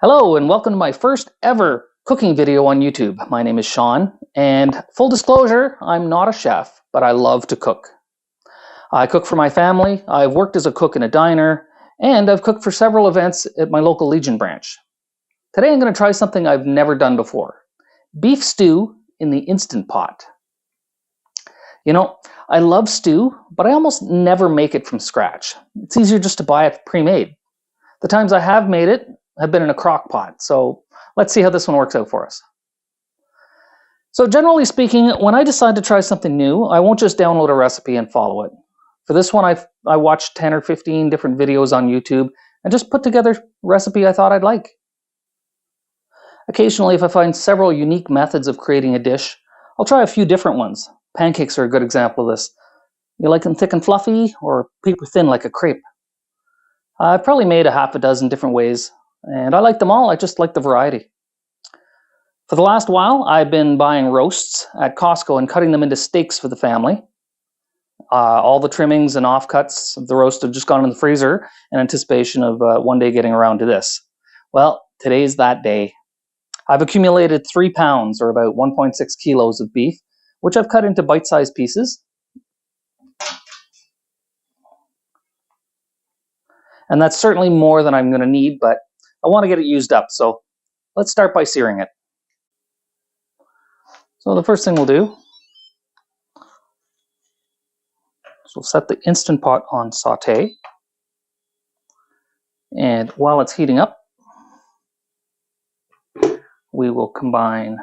Hello and welcome to my first ever cooking video on YouTube. My name is Sean, and full disclosure, I'm not a chef, but I love to cook. I cook for my family, I've worked as a cook in a diner, and I've cooked for several events at my local Legion branch. Today I'm going to try something I've never done before. Beef stew in the Instant Pot. You know, I love stew, but I almost never make it from scratch. It's easier just to buy it pre-made. The times I have made it have been in a crock pot, so let's see how this one works out for us. So generally speaking, when I decide to try something new, I won't just download a recipe and follow it. For this one, I watched 10 or 15 different videos on YouTube and just put together a recipe I thought I'd like. Occasionally, if I find several unique methods of creating a dish, I'll try a few different ones. Pancakes are a good example of this. You like them thick and fluffy, or paper thin like a crepe? I've probably made a half a dozen different ways, and I like them all. I just like the variety. For the last while, I've been buying roasts at Costco and cutting them into steaks for the family. All the trimmings and offcuts of the roast have just gone in the freezer in anticipation of one day getting around to this. Well, today's that day. I've accumulated 3 pounds, or about 1.6 kilos of beef, which I've cut into bite-sized pieces. And that's certainly more than I'm going to need, but I want to get it used up, so let's start by searing it. So the first thing we'll do is we'll set the Instant Pot on saute, and while it's heating up, we will combine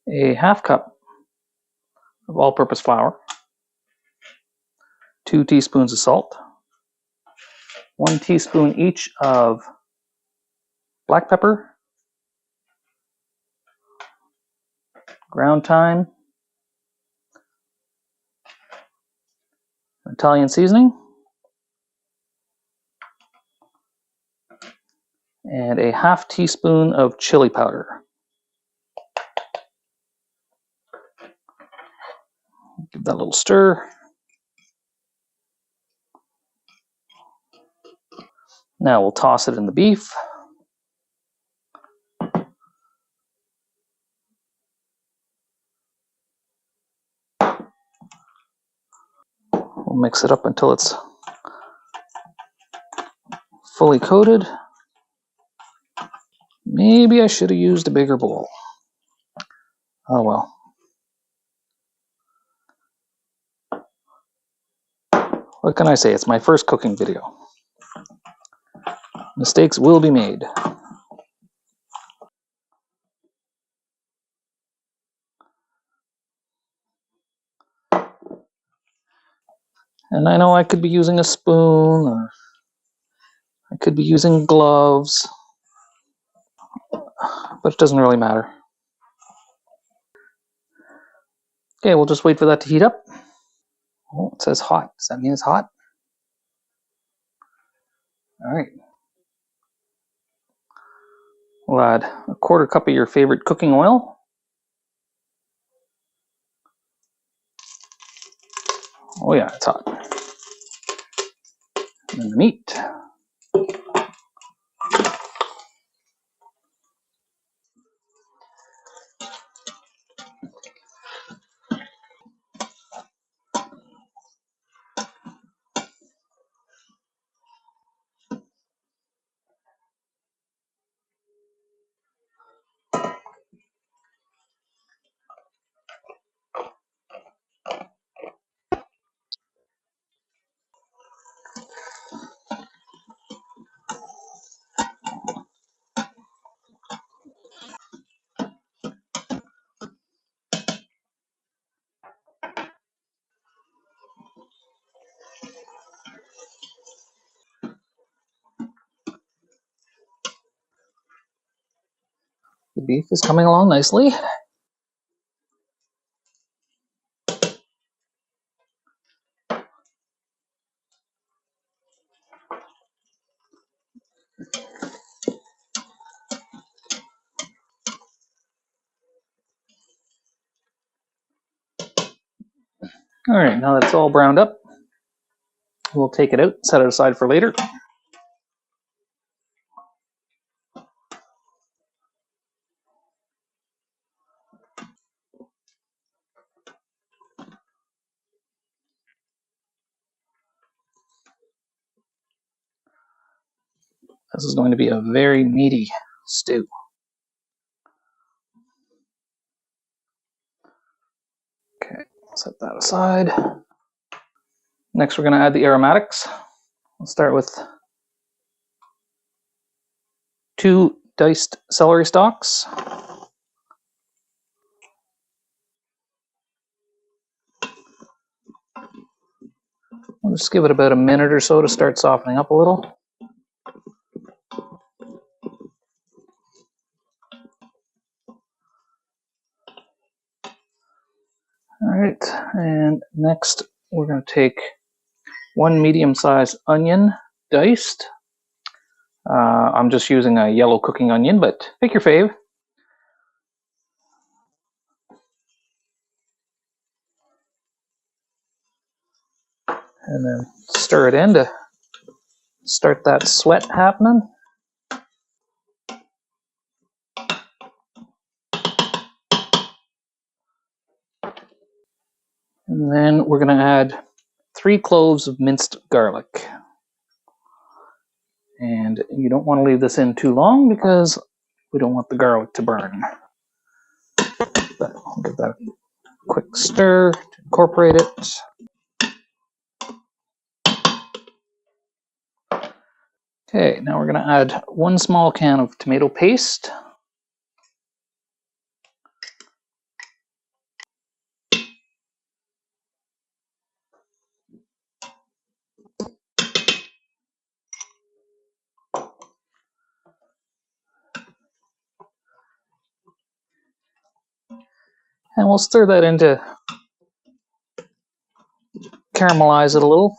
a half cup of all-purpose flour, 2 teaspoons of salt, 1 teaspoon each of black pepper, ground thyme, Italian seasoning, and a half teaspoon of chili powder. Give that a little stir. Now we'll toss it in the beef. We'll mix it up until it's fully coated. Maybe I should have used a bigger bowl. Oh well. What can I say? It's my first cooking video. Mistakes will be made. And I know I could be using a spoon, or I could be using gloves, but it doesn't really matter. Okay, we'll just wait for that to heat up. Oh, it says hot. Does that mean it's hot? All right. We'll add a 1/4 cup of your favorite cooking oil. Oh yeah, it's hot. And then the meat. The beef is coming along nicely. All right, now that's all browned up, We'll take it out, set it aside for later. This is going to be a very meaty stew. Okay, set that aside. Next, we're going to add the aromatics. We'll start with 2 diced celery stalks. We'll just give it about a minute or so to start softening up a little. All right, and next we're going to take 1 medium-sized onion, diced. I'm just using a yellow cooking onion, but pick your fave. And then stir it in to start that sweat happening. And then we're going to add 3 cloves of minced garlic. And you don't want to leave this in too long because we don't want the garlic to burn. But I'll give that a quick stir to incorporate it. Okay, now we're going to add 1 small can of tomato paste. And we'll stir that in to caramelize it a little,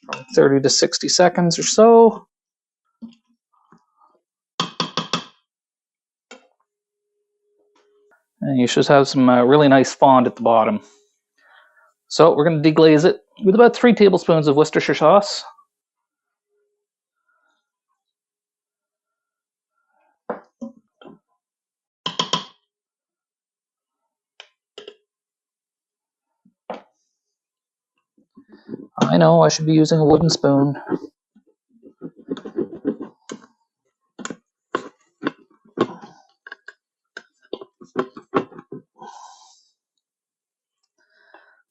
from 30 to 60 seconds or so. And you should have some really nice fond at the bottom. So we're going to deglaze it with about 3 tablespoons of Worcestershire sauce. I know I should be using a wooden spoon.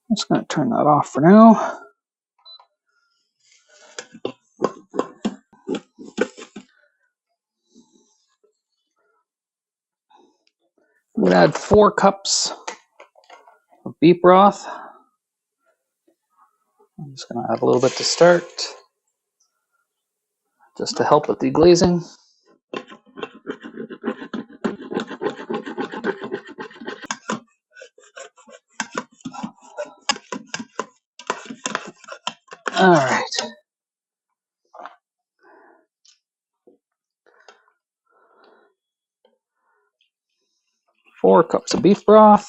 I'm just going to turn that off for now. I'm going to add 4 cups of beef broth. I'm just going to add a little bit to start, just to help with the glazing. All right. 4 cups of beef broth.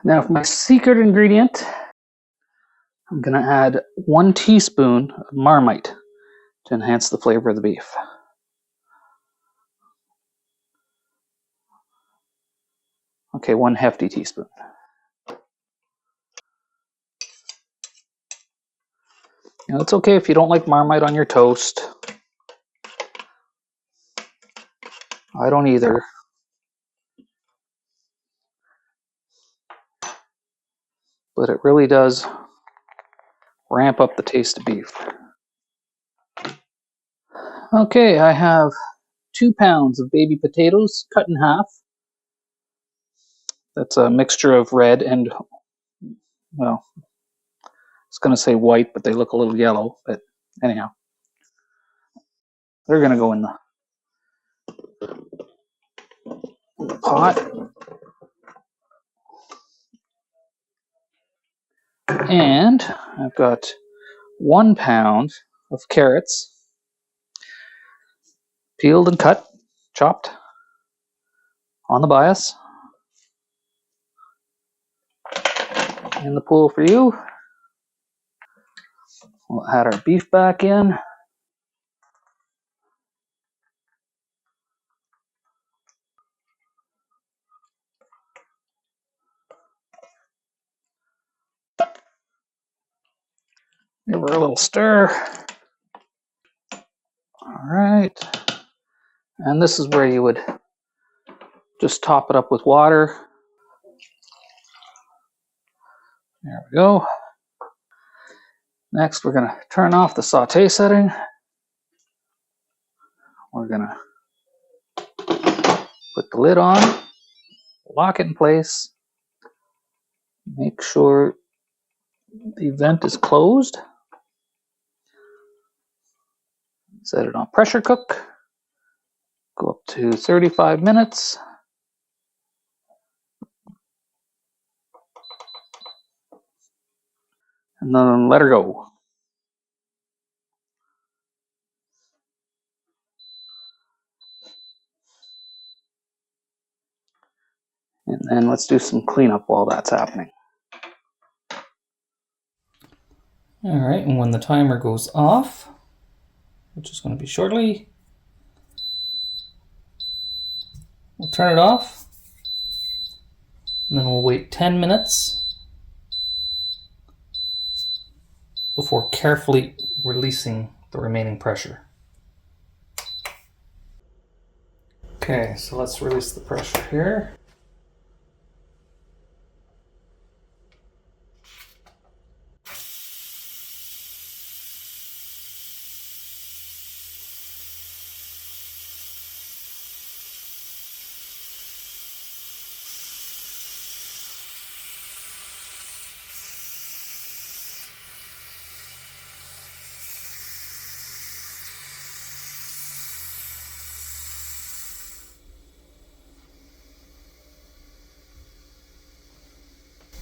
Now for my secret ingredient, I'm going to add 1 teaspoon of Marmite to enhance the flavor of the beef. Okay, 1 hefty teaspoon. Now, it's okay if you don't like Marmite on your toast. I don't either. But it really does ramp up the taste of beef. Okay, I have 2 pounds of baby potatoes cut in half. That's a mixture of red and, well, I was going to say white, but they look a little yellow. But anyhow, they're going to go in pot. And I've got 1 pound of carrots, peeled and cut, chopped, on the bias. In the pool for you. We'll add our beef back in. Give her a little stir. All right. And this is where you would just top it up with water. There we go. Next, we're going to turn off the saute setting. We're going to put the lid on, lock it in place, make sure the vent is closed. Set it on pressure cook. Go up to 35 minutes. And then let her go. And then let's do some cleanup while that's happening. All right, and when the timer goes off, which is going to be shortly, we'll turn it off, and then we'll wait 10 minutes before carefully releasing the remaining pressure. Okay, so let's release the pressure here.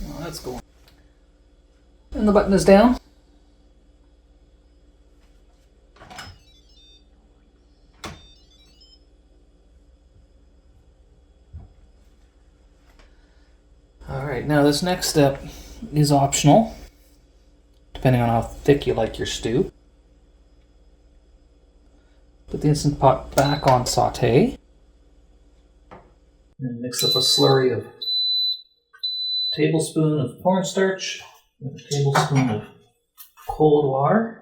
Well, that's going. And the button is down. All right, now this next step is optional, depending on how thick you like your stew. Put the Instant Pot back on saute. And mix up a slurry of a tablespoon of cornstarch with a tablespoon of cold water.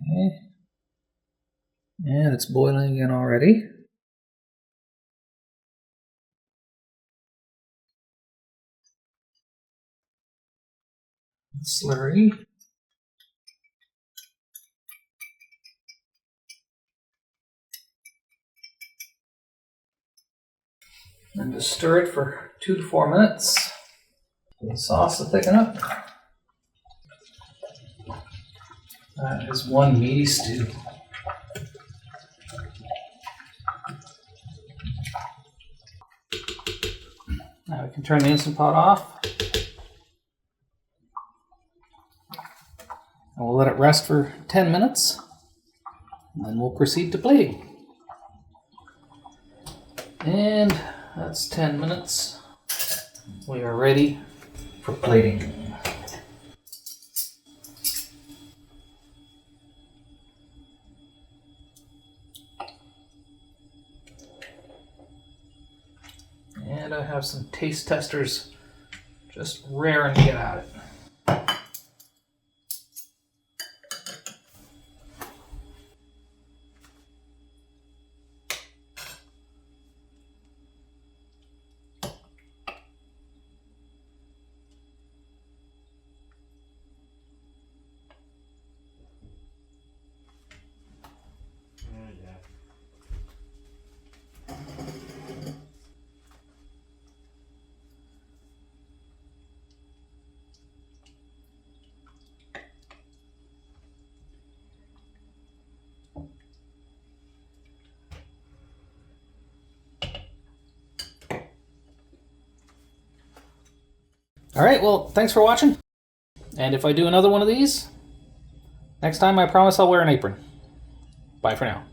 Okay. And it's boiling again already. Slurry. And just stir it for 2 to 4 minutes for the sauce to thicken up. That is one meaty stew. Now we can turn the Instant Pot off. And we'll let it rest for 10 minutes. And then we'll proceed to plating. And that's 10 minutes. We are ready for plating. And I have some taste testers just raring to get at it. All right, well, thanks for watching. And if I do another one of these, next time I promise I'll wear an apron. Bye for now.